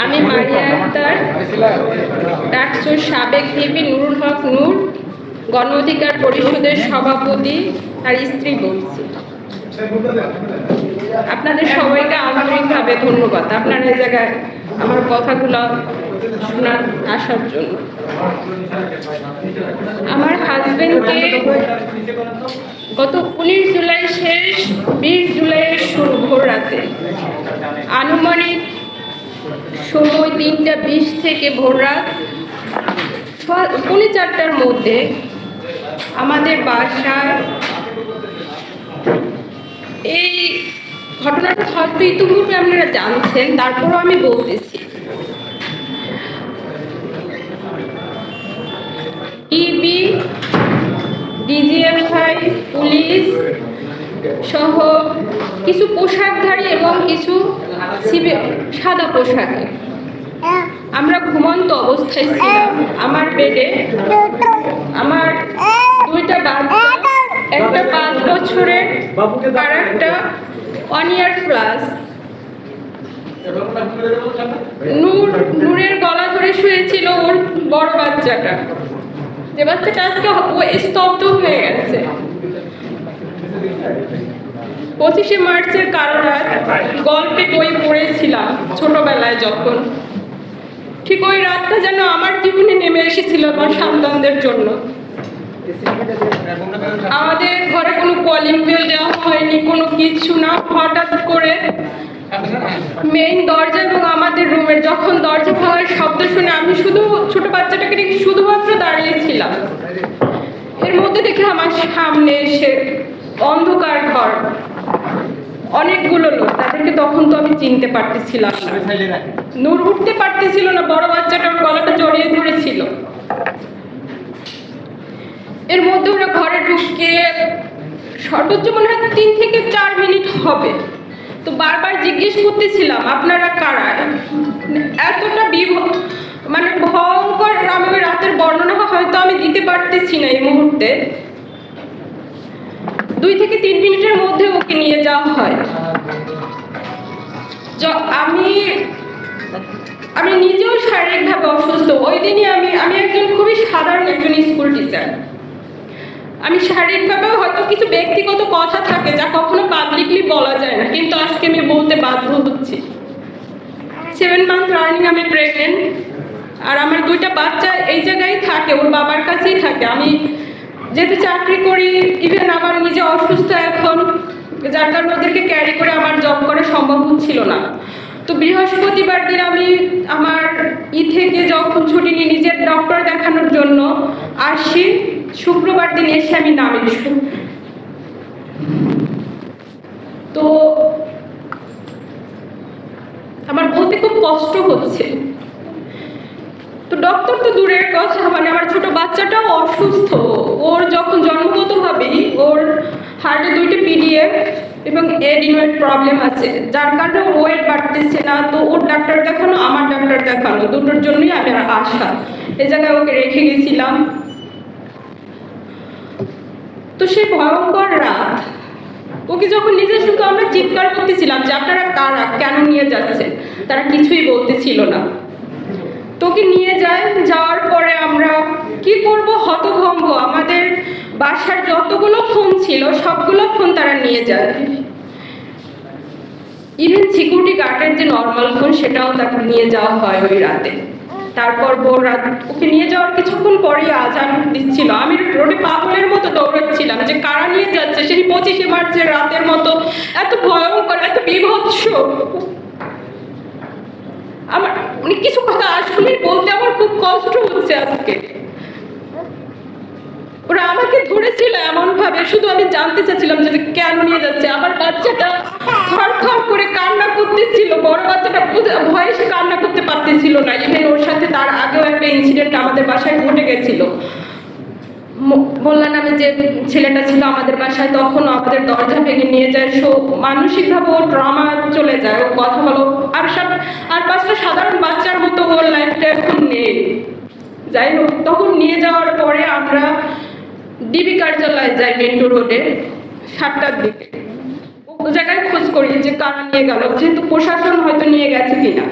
আমি মারিয়া আক্তার, ডাকসুর সাবেক ভিপি নুরুল হক নূর, গণ অধিকার পরিষদের সভাপতি আর স্ত্রী বলছি। আপনাদের সবাইকে আন্তরিকভাবে ধন্যবাদ আপনার এই জায়গায় আমার কথাগুলো শোনার আসার জন্য। আমার হাজবেন্ডকে গত 19 জুলাই শেষ 20 জুলাইয়ের শুরু ভোর রাতে আনুমানিক সময় 3টা 20 থেকে ভোর রাত 4:45টার মধ্যে আমাদের বাসায় এই ঘটনাটা হয়তো ইতিপূর্বে আপনারা জানছেন, তারপরও আমি বলতেছি। ডিবি, ডিজিএফআই, পুলিশ সহ কিছু পোশাকধারী এবং কিছু সাদা পোশাকে আমরা ঘুমন্ত অবস্থায় ছিলাম। আমার বেডে আমার 2টা বাচ্চা, একটা 5 বছরের আর একটা 1 ইয়ার প্লাস। নূরের গলা ধরে শুয়েছিল ওর বড় বাচ্চাটা, যে বাচ্চাটা আজকে স্তব্ধ হয়ে গেছে। 25শে মার্চের কারো রাত গল্পে বই পড়েছিলাম ছোটবেলায়, যখন ঠিক ওই রাতটা যেন আমার জীবনে নেমে এসেছিল আমার সন্তানদের জন্য। আমাদের ঘরে কোনো কলিং বেল দেওয়া হয়নি, কোনো কিছু না। হঠাৎ করে মেইন দরজা এবং আমাদের রুমের যখন দরজা ভাঙার শব্দ শুনে আমি শুধু ছোট বাচ্চাটাকে দেখে শুধুমাত্র দাঁড়িয়েছিলাম। এর মধ্যে দেখে আমার সামনে এসে অন্ধকার ঘর, অনেকগুলো লোক, তাদেরকে তখন তো আমি চিনতে পারতেছিলাম না। নূর উঠতে পারতেছিল না, বড় বাচ্চাটার গলাটা জড়িয়ে ধরেছিল। এর মধ্যে ওরা ঘরে ঢুকে সর্বোচ্চ মনে হয় 3 থেকে 4 মিনিট হবে। তো বারবার জিজ্ঞেস করতেছিলাম আপনারা কারা। এতটা মানে ভয়ঙ্কর আমি রাতের বর্ণনা হয়তো আমি দিতে পারতেছি না এই মুহূর্তে। 2 থেকে 3 মিনিটের মধ্যে ওকে নিয়ে যাওয়া হয়। আমি নিজেও শারীরিকভাবে অসুস্থ। ওই দিনই আমি একজন খুবই সাধারণ একজন স্কুল টিচার। আমি শারীরিকভাবেও হয়তো কিছু ব্যক্তিগত কথা থাকে যা কখনো পাবলিকলি বলা যায় না, কিন্তু আজকে আমি বলতে বাধ্য হচ্ছি। 7 মান্থ রানিং আমি প্রেগনেন্ট, আর আমার 2টা বাচ্চা এই জায়গায় থাকে, ওর বাবার কাছেই থাকে। আমি যেহেতু চাকরি করি, ইভেন আমার নিজে অসুস্থ এখন, যার কারণে ওদেরকে ক্যারি করে আমার জব করা সম্ভব হচ্ছিল না। তো বৃহস্পতিবার দিন আমি আমার থেকে যখন ছুটি নিয়ে নিজের ডক্টর দেখানোর জন্য আসি, শুক্রবার দিন এসে আমি নামি। তো আমার বলতে খুব কষ্ট হচ্ছে। তো ডক্টর তো দূরের কথা, মানে আমার ছোট বাচ্চাটাও অসুস্থ। ওর যখন জন্মগতভাবেই ওর হার্টে 2টি পিডিএফ এবং এডিনোয়েড প্রবলেম আছে, যার কারণে ওর ওয়েট বাড়তেছে না। তো ওর ডাক্তার দেখানো, আমার ডাক্তার দেখানো, দুটোর জন্যই আমি আসা। এই জায়গায় ওকে রেখে গেছিলাম। তো সেই ভয়ঙ্কর রাত ওকে যখন নিজে শুধু আমরা চিৎকার করতেছিলাম যে আপনারা কারা, কেন নিয়ে যাচ্ছেন, তারা কিছুই বলতেছিল না। তোকে নিয়ে যাওয়ার পরে আমরা কি করব, হতভম্ব। আমাদের বাসার যতগুলো ফোন ছিল সবগুলো ফোন তারা নিয়ে যায়। ইভেন সিকিউরিটি গার্ডের যে নর্মাল ফোন সেটাও তাকে নিয়ে যাওয়া হয় ওই রাতে। তারপর ভোর রাত ওকে নিয়ে যাওয়ার কিছুক্ষণ পরেই আজান দিচ্ছিল। আমি রোডে পাগলের মতো দৌড়াচ্ছিলাম যে কারা নিয়ে যাচ্ছে। সেই 25শে মার্চের রাতের মতো এত ভয়ঙ্কর, এত বিভৎস। আমার কিছু কথা আসলে বলতে আমার খুব কষ্ট হচ্ছে আজকে। ওরা আমাকে ধরেছিল এমন ভাবে, শুধু আমি জানতে চাচ্ছিলাম যে কেন নিয়ে যাচ্ছে। আমার বাচ্চাটা থরথর করে কান্না করতেছিল, বড় বাচ্চাটা ভয়ে সে কান্না করতে পারতেছিল না। ইভেন ওর সাথে তার আগেও একটা ইনসিডেন্ট আমাদের বাসায় ঘটে গেছিল। বললাম আমি যে ছেলেটা ছিল আমাদের বাসায়, তখন আমাদের দরজা ভেঙে নিয়ে যায়। সো মানসিকভাবে ওর ট্রমা চলে যায়, ও কথা বলো আর 5টা সাধারণ বাচ্চার মতো ওর লাইফটা এখন নেই। যাই হোক, তখন নিয়ে যাওয়ার পরে আমরা ডিবি কার্যালয়ে যাই মেট্রো রোডে 7টার দিকে। ও জায়গায় খোঁজ করি যে কারা নিয়ে গেল, যেহেতু প্রশাসন হয়তো নিয়ে গেছে কিনা।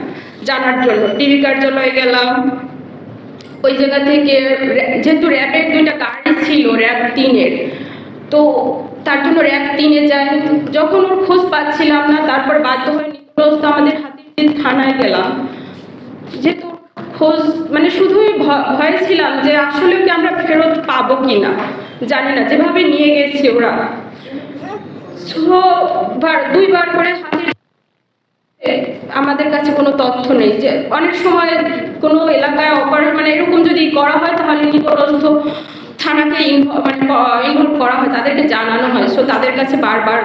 জানার জন্য টিভি কার্যালয়ে গেলাম। ওই জায়গা থেকে যেহেতু র্যাবের 2টা গাড়ি ছিল, র্যাব 3-এর, তো তার জন্য র্যাব 3-এ যায়। যখন ওর খোঁজ পাচ্ছিলাম না, তারপর বাধ্য হয়ে নিকটস্থ আমাদের হাতিরঝিল থানায় গেলাম। যেহেতু খোঁজ মানে শুধুই ভয় ছিলাম যে আসলে কি আমরা ফেরত পাবো কিনা, জানি না, যেভাবে নিয়ে গেছে ওরা। 2বার করে আমাদের কাছে কোনো তথ্য নেই। যে অনেক সময় কোনো এলাকায় মানে এরকম যদি করা হয়, তাহলে নিকটস্থ থানাকে ইনভলভ করা হয়, তাদেরকে জানানো হয়। সো তাদের কাছে বারবার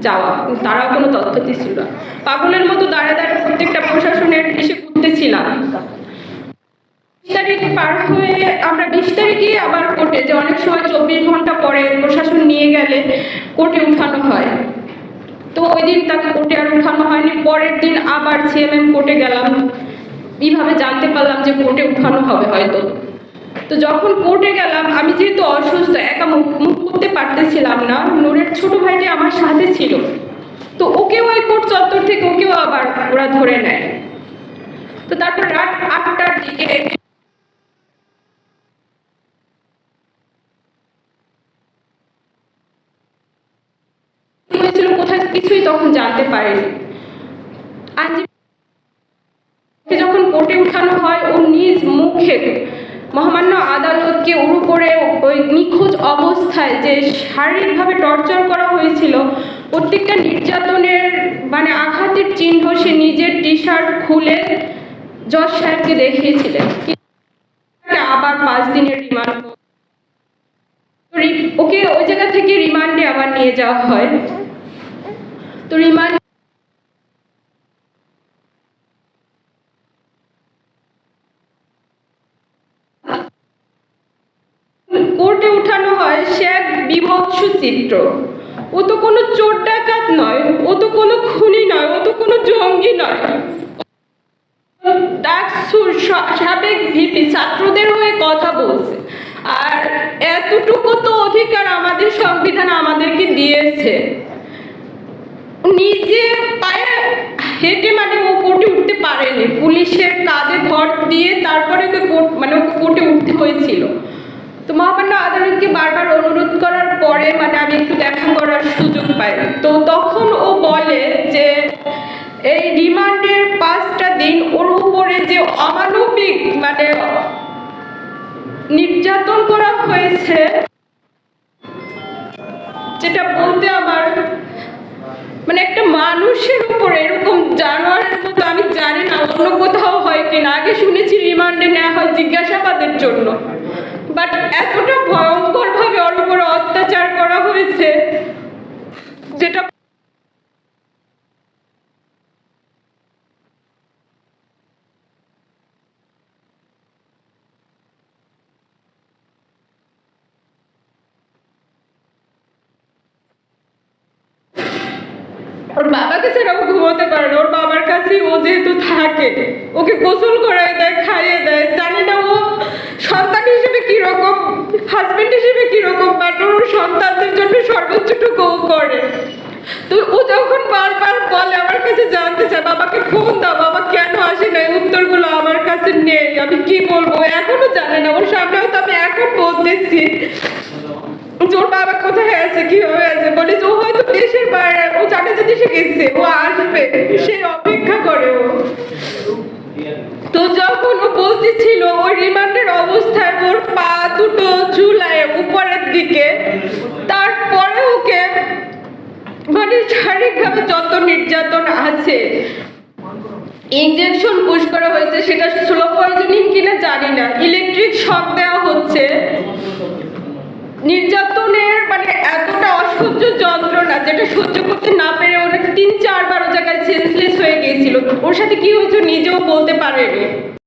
যাওয়া, তারাও কোনো তথ্য দিচ্ছিল না। পাগলের মতো দাঁড়ায় দাঁড়ায় প্রত্যেকটা প্রশাসনের এসে ঘুরতেছিলাম। 20 তারিখ পার হয়ে আমরা 20 তারিখে আবার কোর্টে, যে অনেক সময় 24 ঘন্টা পরে প্রশাসন নিয়ে গেলে কোর্টে উঠানো হয়। তো ওই দিন তাকে কোর্টে আর উঠানো হয়নি। পরের দিন আবার সিএমএম কোর্টে গেলাম, এইভাবে জানতে পারলাম যে কোর্টে উঠানো হবে হয়তো। তো যখন কোর্টে গেলাম, আমি যেহেতু অসুস্থ, একা মুভ করতে পারতেছিলাম না, নূরের ছোট ভাইটি আমার সাথে ছিল। তো ওকেও ওই কোর্ট চত্বর থেকে ওকেও আবার ওরা ধরে নেয়। তো তারপর রাত 8টার দিকে হয়েছিল কোথায় কিছুই তখন জানতে পারিনি। আইনজীবী যখন কোর্টে উঠানো হয়, ও নিজ মুখে মহামান্য আদালতকে ওর উপরে ওই নিখোঁজ অবস্থায় যে শারীরিকভাবে টর্চার করা হয়েছিল, প্রত্যেকটা নির্যাতনের মানে আঘাতের চিহ্ন সে নিজের টি-শার্ট খুলে জজ সাহেবকে দেখিয়েছিলেন। আবার 5 দিনের রিমান্ড, ওকে ওই জায়গা থেকে রিমান্ডে আবার নিয়ে যাওয়া হয়। তো রিমান্ড কোর্টে উঠানো হয়, সে এক বিভৎস চিত্র। ও তো কোনো চোর ডাকাত নয়, ও তো কোনো খুনি নয়, ও তো কোনো জঙ্গি নয়। ডাকসুর সাবেক ভিপি ছাত্রদের হয়ে কথা বলছে, আর এতটুকু তো অধিকার আমাদের সংবিধান আমাদেরকে দিয়েছে। নিজে পায়ে হেঁটে মানে ও কোর্টে উঠতে পারেনি, পুলিশের কাঁধে ভর দিয়ে তারপরে ওকে কোর্টে উঠতে হয়েছিল। তো মহামান্য আদালতকে বারবার অনুরোধ করার পরে মানে আমি একটু দেখা করার সুযোগ পাই। তো তখন ও বলে যে এই রিমান্ডের 5টা দিন ওর উপরে যে অমানবিক মানে নির্যাতন করা হয়েছে, যেটা বলতে আমার মানে একটা মানুষের উপরে এরকম জানোয়ারের মতো, আমি জানি না অন্য কোথাও হয় কিনা। আগে শুনেছি রিমান্ডে নেওয়া হয় জিজ্ঞাসাবাদের জন্য, বাট এতটা ভয়ঙ্কর ভাবে ওর উপরে অত্যাচার করা হয়েছে, যেটা ওর বাবাকে ছাড়াও ঘুমোতে পারে না। ওর বাবার কাছে ও যেহেতু থাকে, ওকে গোসল করে দেয়, খাইয়ে দেয়। জানি না ও সন্তান হিসেবে কিরকম, হাজবেন্ড হিসেবে কিরকম, বাট ওর সন্তানদের জন্য সর্বোচ্চটুকু ও করে। তো ও যখন বারবার বলে, আমার কাছে জানতে চায়, বাবাকে ফোন দাও, বাবা কেন আসে না, উত্তরগুলো আমার কাছে নেই, আমি কি বলবো এখনো জানে না। ওর সামনেও তো আমি এখন বলতেছি ওর বাবা কোথায় আছে, কিভাবে আছে, বলে ও হয়তো দেশের বাইরে, ও জানে যে দেশে গেছে, ও আসবে, সে অপেক্ষা করে ও। তো যখন ও বলতেছিল ওই রিমান্ডের অবস্থায় ওর পা দুটো ঝুলায় উপরের দিকে, তারপরে ওকে মানে শারীরিকভাবে যত নির্যাতন আছে, ইনজেকশন পুশ করা হয়েছে, সেটা স্লো পয়জনিং কিনা জানি না, ইলেকট্রিক শক দেওয়া হচ্ছে। নির্যাতনের মানে এতটা অসহ্য যন্ত্রণা, যেটা সহ্য করতে না পেরে ওরা 3-4 বার ও জায়গায় সেন্সলেস হয়ে গিয়েছিল। ওর সাথে কি হয়েছে নিজেও বলতে পারেনি।